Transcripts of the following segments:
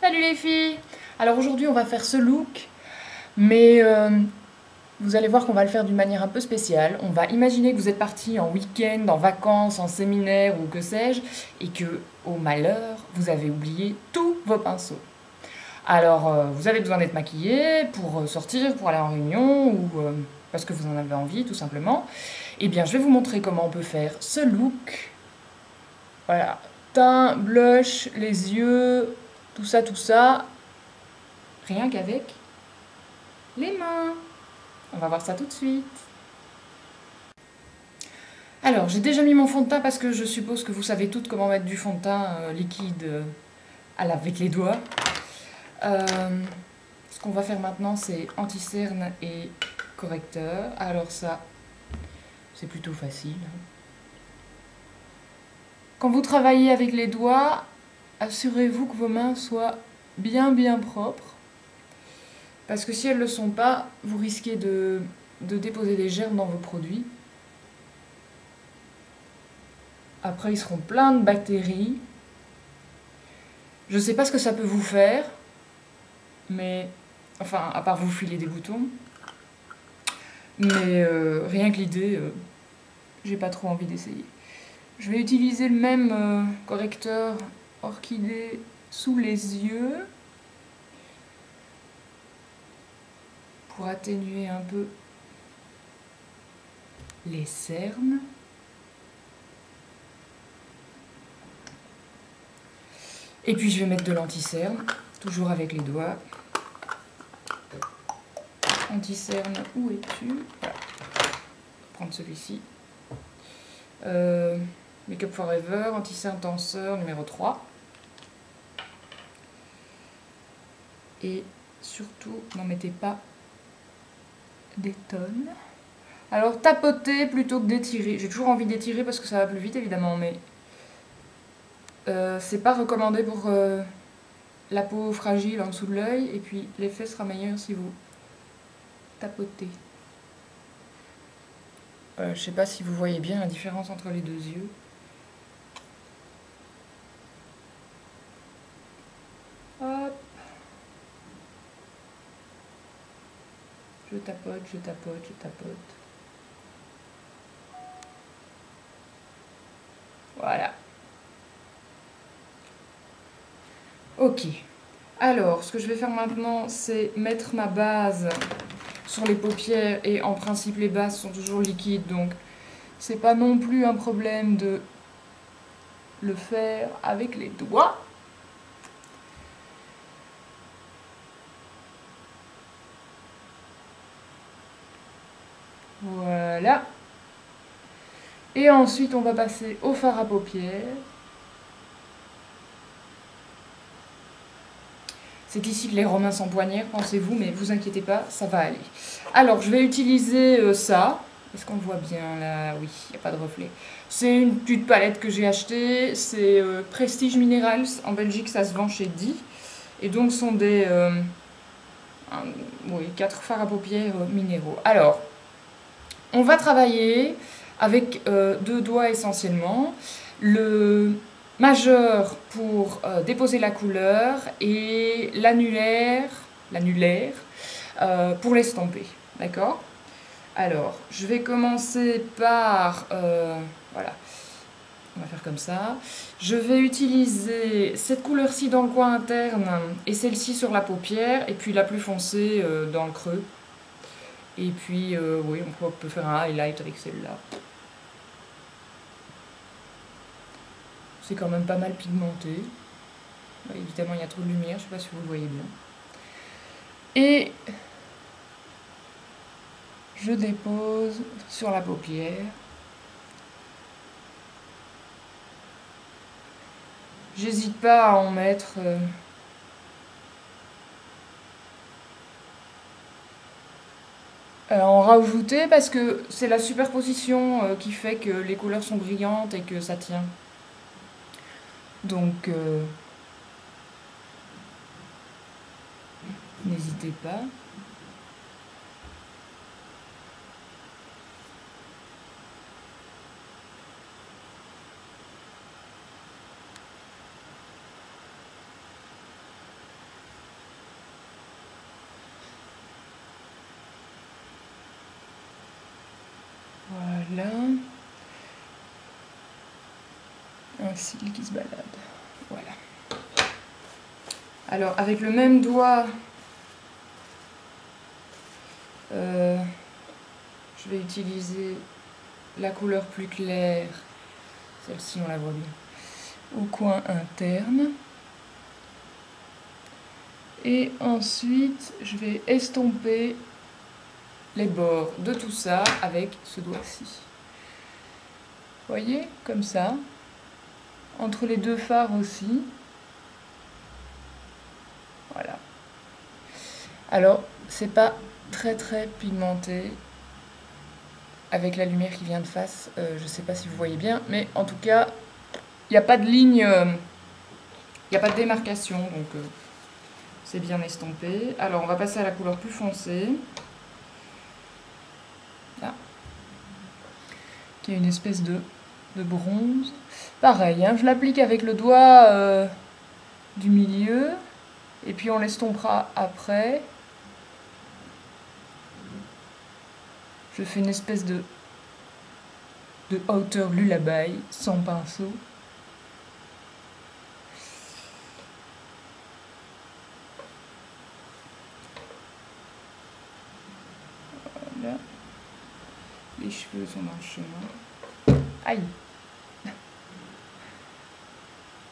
Salut les filles! Alors aujourd'hui on va faire ce look, mais vous allez voir qu'on va le faire d'une manière un peu spéciale. On va imaginer que vous êtes partis en week-end, en vacances, en séminaire ou que sais-je, et que, au malheur, vous avez oublié tous vos pinceaux. Alors vous avez besoin d'être maquillé pour sortir, pour aller en réunion, ou parce que vous en avez envie tout simplement. Eh bien je vais vous montrer comment on peut faire ce look. Voilà, teint, blush, les yeux, tout ça, rien qu'avec les mains. On va voir ça tout de suite. Alors, j'ai déjà mis mon fond de teint parce que je suppose que vous savez toutes comment mettre du fond de teint liquide avec les doigts. Ce qu'on va faire maintenant, c'est anti-cerne et correcteur. Alors ça, c'est plutôt facile. Quand vous travaillez avec les doigts, assurez-vous que vos mains soient bien propres. Parce que si elles ne le sont pas, vous risquez de déposer des germes dans vos produits. Après, ils seront pleins de bactéries. Je ne sais pas ce que ça peut vous faire, mais enfin, à part vous filer des boutons. Mais rien que l'idée, j'ai pas trop envie d'essayer. Je vais utiliser le même correcteur orchidée sous les yeux pour atténuer un peu les cernes. Et puis je vais mettre de l'anti-cerne, toujours avec les doigts. Anti-cerne, où es-tu? Voilà. Prendre celui-ci. Make Up Forever, anti-cerne tenseur numéro 3. Et surtout, n'en mettez pas des tonnes. Alors tapotez plutôt que d'étirer. J'ai toujours envie d'étirer parce que ça va plus vite évidemment, mais c'est pas recommandé pour la peau fragile en dessous de l'œil, et puis l'effet sera meilleur si vous tapotez. Je sais pas si vous voyez bien la différence entre les deux yeux. Hop. Je tapote, je tapote, je tapote. Voilà. Ok. Alors, ce que je vais faire maintenant, c'est mettre ma base sur les paupières, et en principe les bases sont toujours liquides, donc c'est pas non plus un problème de le faire avec les doigts. Voilà. Et ensuite on va passer au fard à paupières. C'est ici que les Romains s'empoignèrent, pensez-vous, mais vous inquiétez pas, ça va aller. Alors, je vais utiliser ça. Est-ce qu'on voit bien là? Oui, il n'y a pas de reflet. C'est une petite palette que j'ai achetée. C'est Prestige Minerals. En Belgique, ça se vend chez Di. Et donc, ce sont des 4 fards à paupières minéraux. Alors, on va travailler avec 2 doigts essentiellement. Le majeur pour déposer la couleur et l'annulaire pour l'estomper, d'accord? Alors, je vais commencer par, voilà, on va faire comme ça. Je vais utiliser cette couleur-ci dans le coin interne et celle-ci sur la paupière, et puis la plus foncée dans le creux. Et puis, oui, on peut faire un highlight avec celle-là. C'est quand même pas mal pigmenté. Évidemment, il y a trop de lumière, je ne sais pas si vous le voyez bien. Et je dépose sur la paupière. J'hésite pas à en mettre en rajouter, parce que c'est la superposition qui fait que les couleurs sont brillantes et que ça tient. Donc, n'hésitez pas. Voilà. Un cil qui se balade. Voilà. Alors, avec le même doigt, je vais utiliser la couleur plus claire. Celle-ci, on la voit bien. Au coin interne. Et ensuite, je vais estomper les bords de tout ça avec ce doigt-ci. Vous voyez, comme ça. Entre les deux phares aussi. Voilà. Alors, c'est pas très pigmenté avec la lumière qui vient de face. Je sais pas si vous voyez bien, mais en tout cas, il n'y a pas de ligne, il n'y a pas de démarcation, donc c'est bien estompé. Alors, on va passer à la couleur plus foncée. Là. Qui est une espèce de bronze. Pareil, hein, je l'applique avec le doigt du milieu, et puis on l'estompera après. Je fais une espèce de hauteur lullaby, sans pinceau. Voilà. Les cheveux sont dans le chemin. Aïe!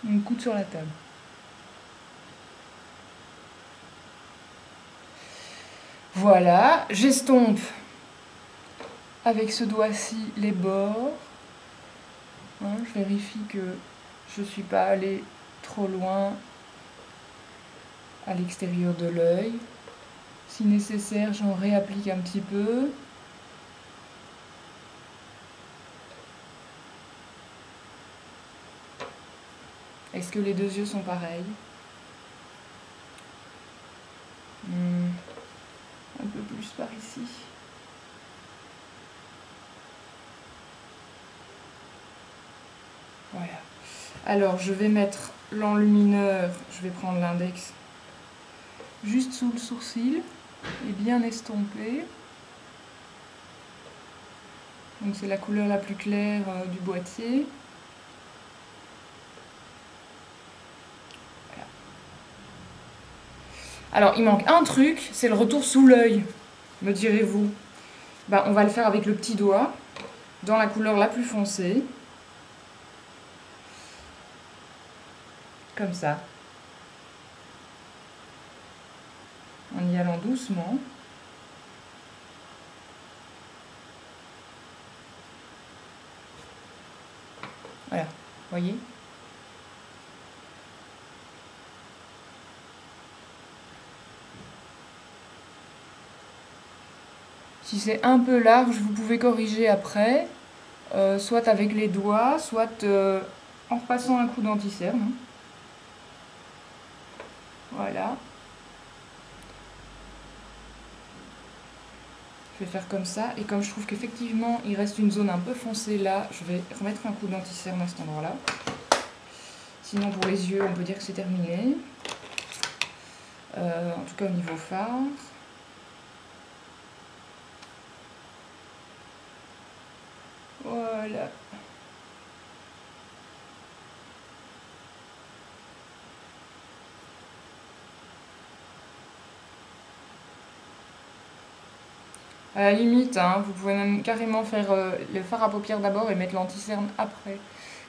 Mon coude sur la table. Voilà, j'estompe avec ce doigt-ci les bords. Hein, je vérifie que je ne suis pas allée trop loin à l'extérieur de l'œil. Si nécessaire, j'en réapplique un petit peu. Est-ce que les deux yeux sont pareils? Un peu plus par ici. Voilà. Alors, je vais mettre l'enlumineur, je vais prendre l'index juste sous le sourcil et bien estomper. Donc c'est la couleur la plus claire du boîtier. Voilà. Alors, il manque un truc, c'est le retour sous l'œil, me direz-vous. Ben, on va le faire avec le petit doigt, dans la couleur la plus foncée. Comme ça. En y allant doucement. Voilà, voyez? Si c'est un peu large, vous pouvez corriger après, soit avec les doigts, soit en repassant un coup d'anti-cerne. Voilà. Je vais faire comme ça, et comme je trouve qu'effectivement il reste une zone un peu foncée là, je vais remettre un coup d'anti-cerne à cet endroit-là. Sinon pour les yeux, on peut dire que c'est terminé. En tout cas au niveau phare. Voilà. À la limite, hein, vous pouvez même carrément faire le fard à paupières d'abord et mettre l'anti-cerne après.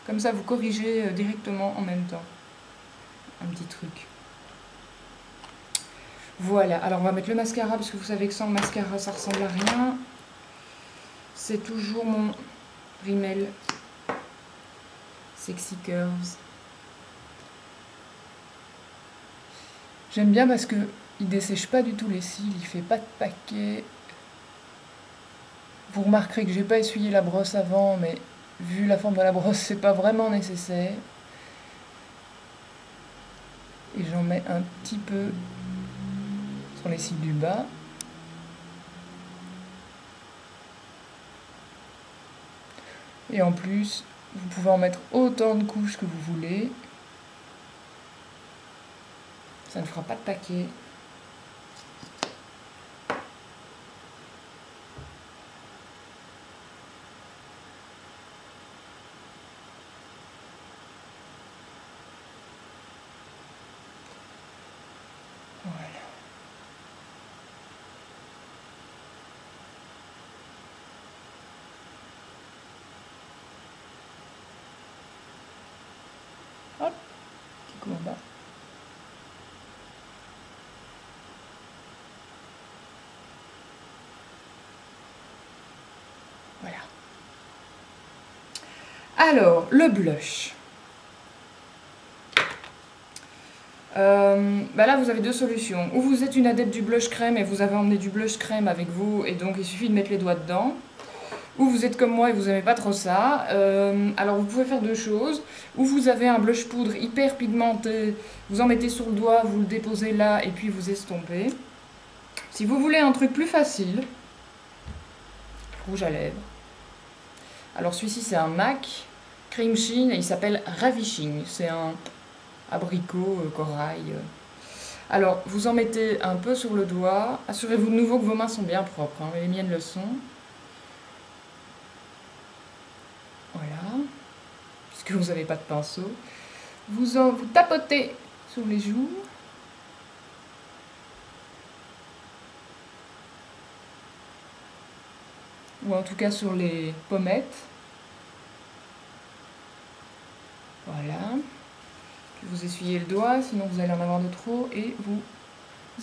Comme ça, vous corrigez directement en même temps. Un petit truc. Voilà, alors on va mettre le mascara, parce que vous savez que sans le mascara, ça ressemble à rien. C'est toujours mon Rimmel Sexy Curves. J'aime bien parce que il dessèche pas du tout les cils, il fait pas de paquet. Vous remarquerez que j'ai pas essuyé la brosse avant, mais vu la forme de la brosse, c'est pas vraiment nécessaire. Et j'en mets un petit peu sur les cils du bas. Et en plus, vous pouvez en mettre autant de couches que vous voulez. Ça ne fera pas de paquet. Comment on va? Voilà. Alors, le blush. Bah là, vous avez deux solutions. Ou vous êtes une adepte du blush crème et vous avez emmené du blush crème avec vous et donc il suffit de mettre les doigts dedans. Ou vous êtes comme moi et vous n'aimez pas trop ça. Alors vous pouvez faire deux choses. Ou vous avez un blush poudre hyper pigmenté, vous en mettez sur le doigt, vous le déposez là et puis vous estompez. Si vous voulez un truc plus facile, rouge à lèvres. Alors celui-ci c'est un MAC Cream Sheen et il s'appelle Ravishing. C'est un abricot, corail. Alors vous en mettez un peu sur le doigt. Assurez-vous de nouveau que vos mains sont bien propres, hein. Les miennes le sont. Voilà. Puisque vous n'avez pas de pinceau. Vous tapotez sur les joues. Ou en tout cas sur les pommettes. Voilà. Puis vous essuyez le doigt, sinon vous allez en avoir de trop. Et vous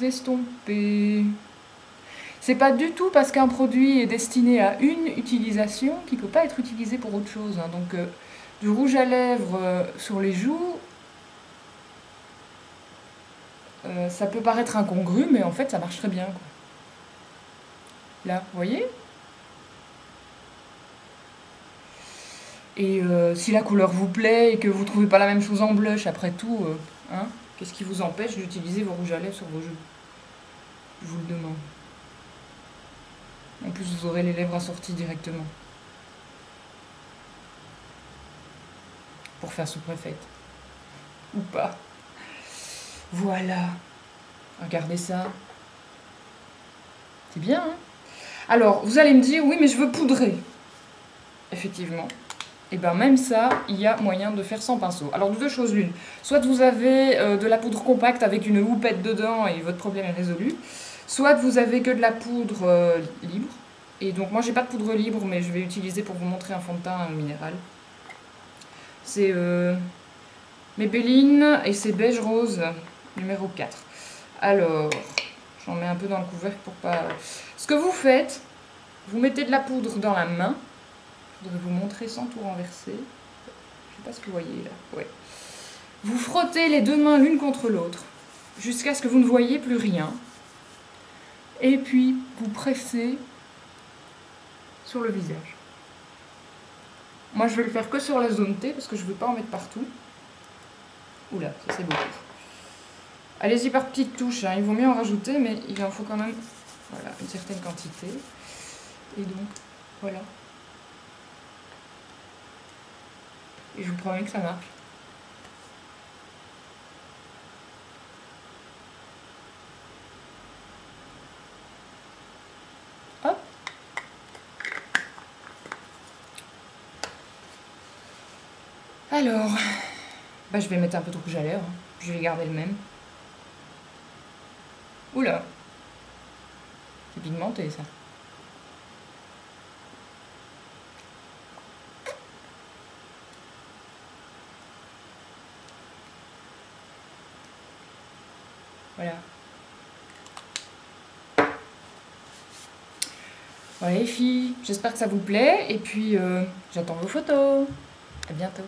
estompez. C'est pas du tout parce qu'un produit est destiné à une utilisation qu'il ne peut pas être utilisé pour autre chose, hein. Donc du rouge à lèvres sur les joues, ça peut paraître incongru, mais en fait ça marche très bien, quoi. Là, vous voyez? Et si la couleur vous plaît et que vous ne trouvez pas la même chose en blush, après tout, hein, qu'est-ce qui vous empêche d'utiliser vos rouges à lèvres sur vos joues? Je vous le demande. En plus, vous aurez les lèvres assorties directement. Pour faire sous-préfète. Ou pas. Voilà. Regardez ça. C'est bien, hein? Alors, vous allez me dire, oui, mais je veux poudrer. Effectivement. Et bien même ça, il y a moyen de faire sans pinceau. Alors de deux choses l'une. Soit vous avez de la poudre compacte avec une houppette dedans et votre problème est résolu. Soit vous avez que de la poudre libre. Et donc moi j'ai pas de poudre libre, mais je vais utiliser pour vous montrer un fond de teint minéral. C'est Maybelline et c'est beige rose numéro 4. Alors, j'en mets un peu dans le couvercle pour pas... Ce que vous faites, vous mettez de la poudre dans la main. Je voudrais vous montrer sans tout renverser. Je sais pas ce que vous voyez là. Ouais. Vous frottez les deux mains l'une contre l'autre jusqu'à ce que vous ne voyez plus rien. Et puis vous pressez sur le visage. Moi je vais le faire que sur la zone T parce que je ne veux pas en mettre partout. Oula, ça c'est beaucoup. Allez-y par petites touches, hein. Il vaut mieux en rajouter, mais il en faut quand même voilà, une certaine quantité. Et donc, voilà. Et je vous promets que ça marche. Hop. Alors, bah, je vais mettre un peu de rouge à lèvres. Je vais garder le même. Oula. C'est pigmenté ça. Voilà. Voilà les filles, j'espère que ça vous plaît et puis j'attends vos photos. À bientôt.